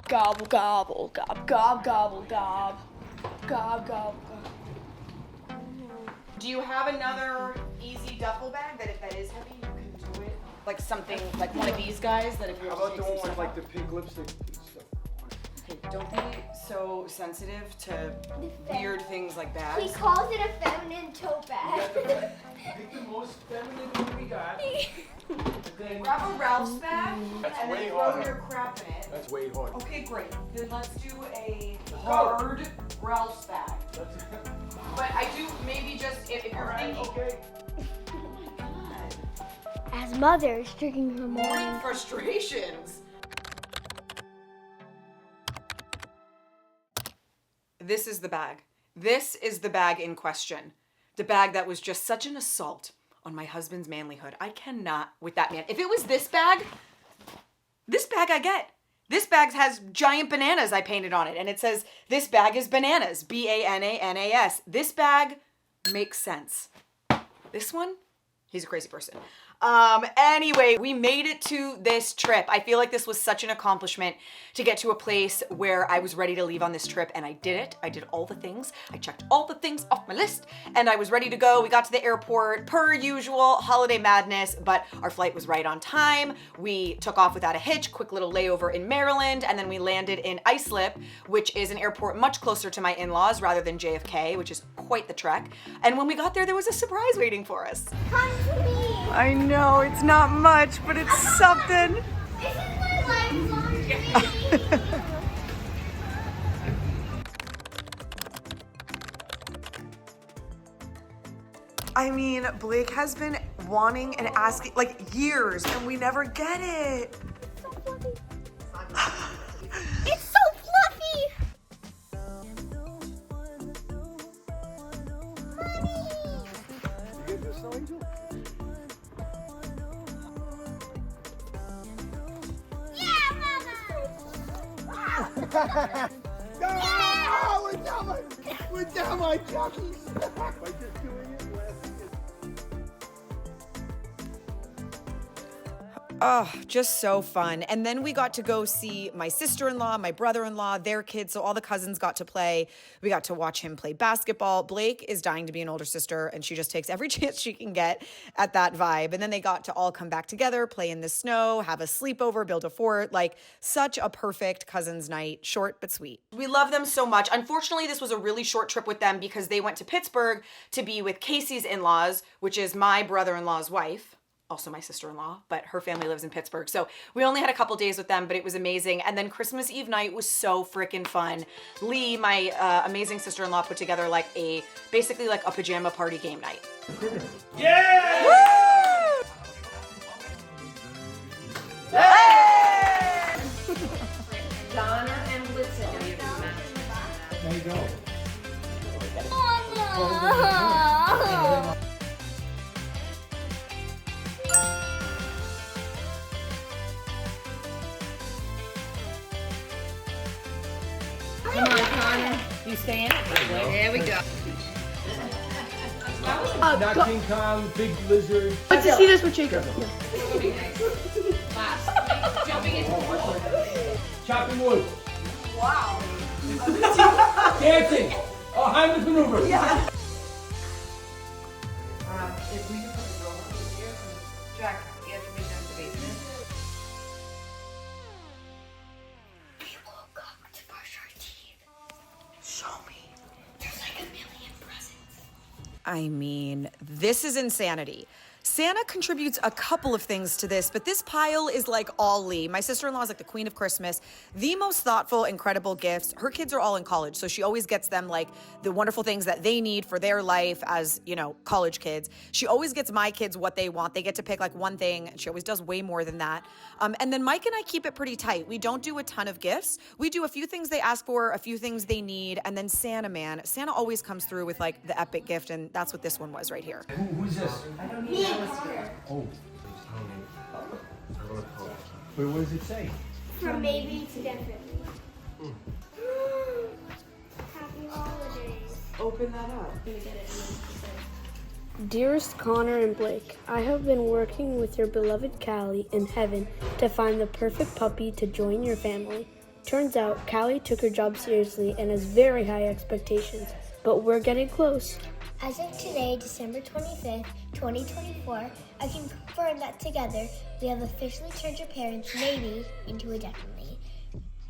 Gobble, gobble, gob, gob, gobble, gob. Gob, gob, gob. Do you have another easy duffel bag that if that is heavy, you can do it? Like something, like one of these guys that if you're How about the one with like the pink lipstick stuff? Okay, don't be so sensitive to weird things like bags. He calls it a feminine tote bag. Pick the most feminine one we got. Okay, grab a Ralph's bag That's and way then throw harder. your crap in it. That's way hard. Okay, great. Then let's do a hard Ralph's bag. But I do maybe just if you're thinking. Okay. Oh my god. As mothers drinking her Morning frustrations. This is the bag. This is the bag in question. The bag that was just such an assault on my husband's manlyhood. I cannot with that man. If it was this bag I get. This bag has giant bananas I painted on it, and it says, this bag is bananas, B-A-N-A-N-A-S. This bag makes sense. This one, he's a crazy person. Anyway, we made it to this trip. I feel like this was such an accomplishment to get to a place where I was ready to leave on this trip, and I did it. I did all the things. I checked all the things off my list, and I was ready to go. We got to the airport, per usual, holiday madness, but our flight was right on time. We took off without a hitch, quick little layover in Maryland, and then we landed in Islip, which is an airport much closer to my in-laws rather than JFK, which is quite the trek. And when we got there, there was a surprise waiting for us. Come to me. I know, it's not much, but it's something. This is my lifelong dream. I mean, Blake has been wanting and asking like years, and we never get it. It's so fluffy. You get this, Snow Angel? Yeah, Mama. No! We're down my jockeys! By just doing it, Oh, just so fun. And then we got to go see my sister-in-law, my brother-in-law, their kids. So all the cousins got to play. We got to watch him play basketball. Blake is dying to be an older sister, and she just takes every chance she can get at that vibe. And then they got to all come back together, play in the snow, have a sleepover, build a fort. Like, such a perfect cousins night. Short but sweet. We love them so much. Unfortunately, this was a really short trip with them because they went to Pittsburgh to be with Casey's in-laws, which is my brother-in-law's wife. Also my sister-in-law, but her family lives in Pittsburgh. So we only had a couple days with them, but it was amazing. And then Christmas Eve night was so freaking fun. Lee, my amazing sister-in-law, put together like basically like a pajama party game night. Yeah! Woo! Hey! Donna and Blitzen. There you go. Oh, Come on, Connor. You staying? There we go. Not King Kong, big lizard. Let's just see this with Jacob. Chopping wood. Wow. Dancing. Oh, Heimlich maneuver. Yeah. If we could put a door on here, Jack, you have to make that the basement. we woke up to brush our teeth. Show me. There's like a million presents. I mean, this is insanity. Santa contributes a couple of things to this, but this pile is like all Lee. My sister-in-law is like the queen of Christmas, the most thoughtful, incredible gifts. Her kids are all in college, so she always gets them like the wonderful things that they need for their life as, you know, college kids. She always gets my kids what they want. They get to pick like one thing, and she always does way more than that. And then Mike and I keep it pretty tight. We don't do a ton of gifts. We do a few things they ask for, a few things they need, and then Santa, man. Santa always comes through with like the epic gift, and that's what this one was right here. Who's this? Oh. Wait, what does it say? From maybe to definitely. Happy holidays. Open that up. Dearest Connor and Blake, I have been working with your beloved Cali in heaven to find the perfect puppy to join your family. Turns out, Cali took her job seriously and has very high expectations, but we're getting close. As of today, December 25th, 2024, I can confirm that together we have officially turned your parents' maybe into a definitely.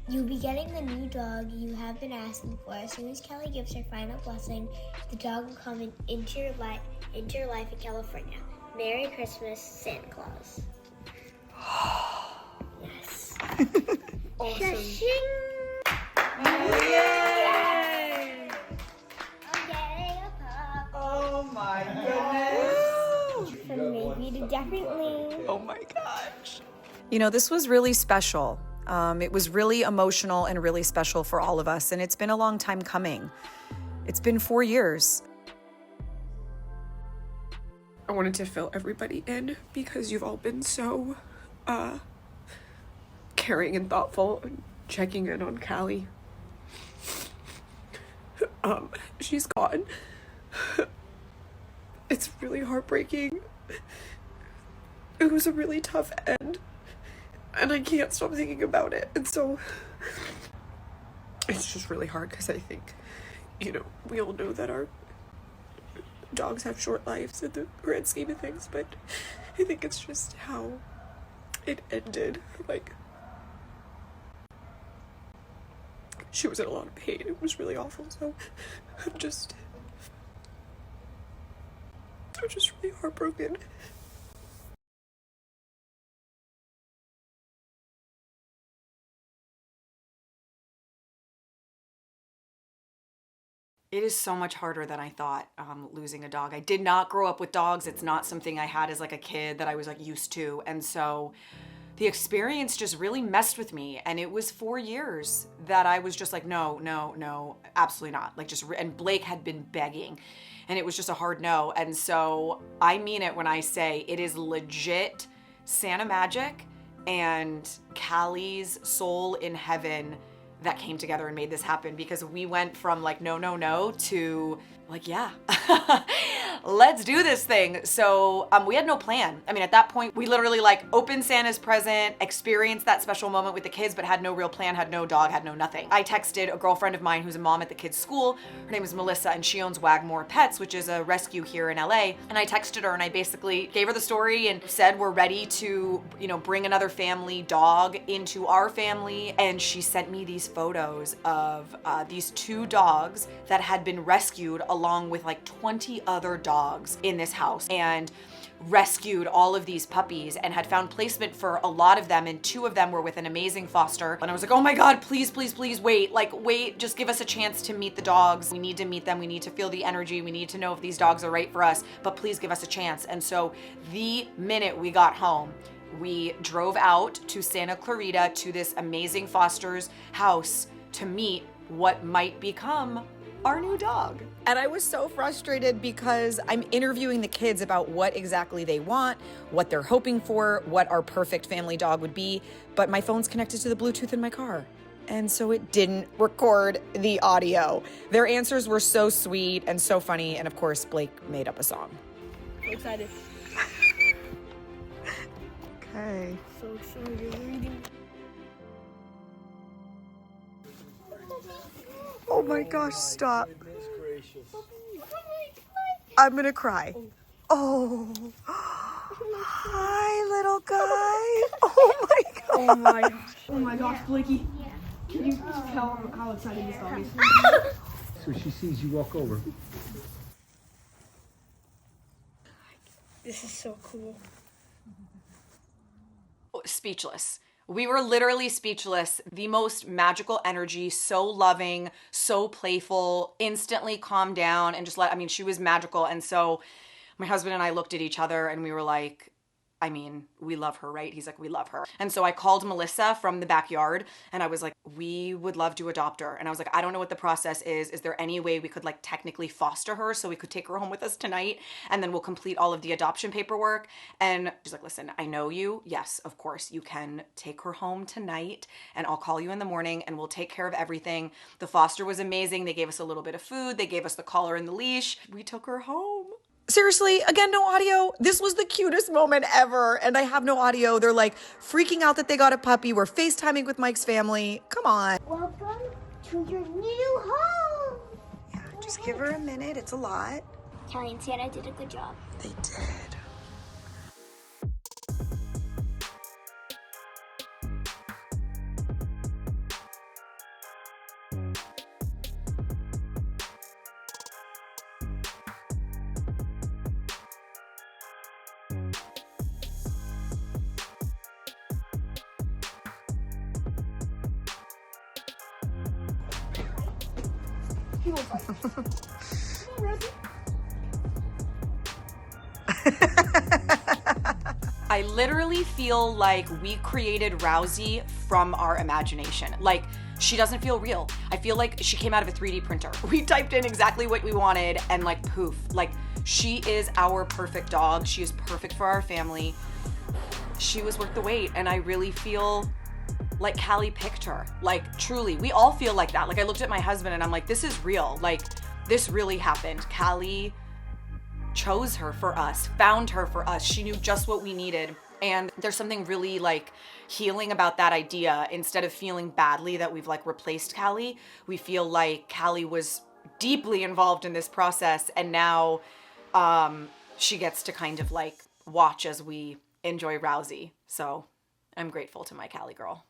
You'll be getting the new dog you have been asking for. As soon as Kelly gives her final blessing, the dog will come into your life in California. Merry Christmas, Santa Claus. Yes. Awesome. Shing! Yay! I'm getting a pup. Oh my goodness. From maybe to definitely. Oh my gosh. You know, this was really special. It was really emotional and really special for all of us, and it's been a long time coming. It's been 4 years. I wanted to fill everybody in because you've all been so caring and thoughtful and checking in on Cali. She's gone. It's really heartbreaking. It was a really tough end, and I can't stop thinking about it. And so it's just really hard because I think, you know, we all know that our dogs have short lives in the grand scheme of things, but I think it's just how it ended. Like, she was in a lot of pain. It was really awful. So I'm just really heartbroken. It is so much harder than I thought, losing a dog. I did not grow up with dogs. It's not something I had as like a kid that I was like used to. And so the experience just really messed with me. And it was 4 years that I was just like, no, no, no, absolutely not. Like and Blake had been begging, and it was just a hard no. And so I mean it when I say it is legit Santa magic and Cali's soul in heaven that came together and made this happen, because we went from like no, no, no to like, yeah, let's do this thing. So we had no plan. I mean, at that point, we literally like opened Santa's present, experienced that special moment with the kids, but had no real plan, had no dog, had no nothing. I texted a girlfriend of mine who's a mom at the kids' school. Her name is Melissa, and she owns Wagmore Pets, which is a rescue here in LA. And I texted her and I basically gave her the story and said, we're ready to, you know, bring another family dog into our family. And she sent me these photos of these 2 dogs that had been rescued along with like 20 other dogs in this house, and rescued all of these puppies and had found placement for a lot of them, and 2 of them were with an amazing foster. And I was like, oh my God, please, please, please wait, just give us a chance to meet the dogs. We need to meet them. We need to feel the energy. We need to know if these dogs are right for us, but please give us a chance. And so the minute we got home, we drove out to Santa Clarita to this amazing foster's house to meet what might become our new dog. And I was so frustrated because I'm interviewing the kids about what exactly they want, what they're hoping for, what our perfect family dog would be, but my phone's connected to the Bluetooth in my car, and so it didn't record the audio. Their answers were so sweet and so funny, and of course Blake made up a song. So excited. Okay. So excited. Oh my gosh, stop. I'm gonna cry. Oh. Hi, little guy. Oh my god. Oh my gosh. Oh my gosh, Blakey. Can you tell him how excited this dog is? So she sees you walk over. This is so cool. Speechless. We were literally speechless. The most magical energy, so loving, so playful, instantly calmed down and just she was magical. And so my husband and I looked at each other and we were like, I mean, we love her, right? He's like, we love her. And so I called Melissa from the backyard and I was like, we would love to adopt her. And I was like, I don't know what the process is. Is there any way we could like technically foster her so we could take her home with us tonight? And then we'll complete all of the adoption paperwork. And she's like, listen, I know you. Yes, of course, you can take her home tonight and I'll call you in the morning and we'll take care of everything. The foster was amazing. They gave us a little bit of food. They gave us the collar and the leash. We took her home. Seriously, again, no audio. This was the cutest moment ever, and I have no audio. They're like freaking out that they got a puppy. We're FaceTiming with Mike's family. Come on. Welcome to your new home. Yeah, just give her a minute. It's a lot. Callie and Santa did a good job. They did. I literally feel like we created Rowzie from our imagination. Like, she doesn't feel real. I feel like she came out of a 3D printer. We typed in exactly what we wanted and like poof. Like, she is our perfect dog. She is perfect for our family. She was worth the wait, and I really feel like Cali picked her. Like, truly, we all feel like that. Like, I looked at my husband and I'm like, this is real. Like, this really happened. Cali chose her for us, found her for us. She knew just what we needed. And there's something really like healing about that idea. Instead of feeling badly that we've like replaced Cali, we feel like Cali was deeply involved in this process, and now she gets to kind of like watch as we enjoy Rowzie. So I'm grateful to my Cali girl.